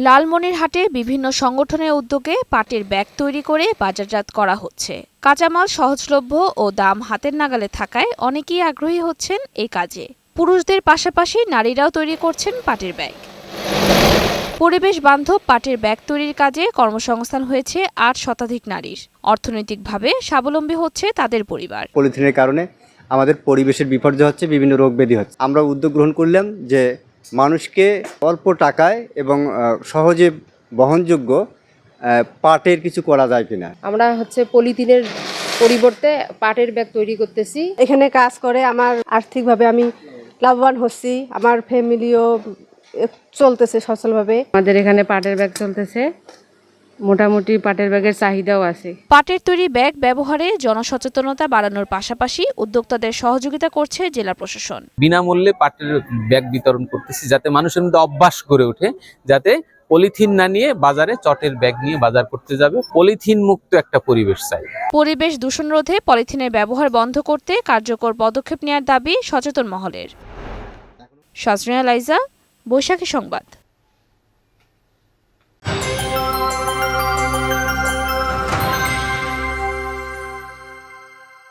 লালমনিরহাটে বিভিন্ন সংগঠনের উদ্যোগে পাটের ব্যাগ তৈরি করে বাজারজাত করা হচ্ছে। কাঁচামাল সহজলভ্য ও দাম হাতের নাগালে থাকায় অনেকেই আগ্রহী হচ্ছেন এই কাজে। পুরুষদের পাশাপাশি নারীরাও তৈরি করছেন পাটের ব্যাগ। পরিবেশ বান্ধব পাটের ব্যাগ তৈরির কাজে কর্মসংস্থান হয়েছে ৮ শতাধিক নারীর। অর্থনৈতিকভাবে স্বাবলম্বী হচ্ছে তাদের পরিবার। পলিথিনের কারণে আমাদের পরিবেশের বিপর্যয় হচ্ছে, বিভিন্ন রোগ ব্যাধি হচ্ছে। আমরা উদ্যোগ গ্রহণ করলাম যে মানুষকে অল্প টাকায় এবং সহজে বহনযোগ্য পাটের কিছু করা যায় কিনা। আমরা পলিথিনের পরিবর্তে পাটের ব্যাগ তৈরি করতেছি। এখানে কাজ করে আমার আর্থিকভাবে আমি লাভবান হচ্ছি, আমার ফ্যামিলিও চলতেছে সচলভাবে। আমাদের এখানে পাটের ব্যাগ চলতেছে, মোটামুটি পাটের ব্যাগের চাহিদাও আছে। পাটের তৈরি ব্যাগ ব্যবহারে জনসচেতনতা বাড়ানোর পাশাপাশি উদ্যোক্তাদের সহযোগিতা করছে জেলা প্রশাসন। বিনামূল্যে পাটের ব্যাগ বিতরণ করতেছি, যাতে মানুষের মধ্যে অভ্যাস গড়ে ওঠে, যাতে পলিথিন না নিয়ে বাজারে চটের ব্যাগ নিয়ে বাজার করতে যাবে। পলিথিন মুক্ত একটা পরিবেশ চাই। পরিবেশ দূষণ রোধে পলিথিনের ব্যবহার বন্ধ করতে কার্যকর পদক্ষেপ নেওয়ার দাবি সচেতন মহলের। সাজরিনা লাইজা, বৈশাখী সংবাদ।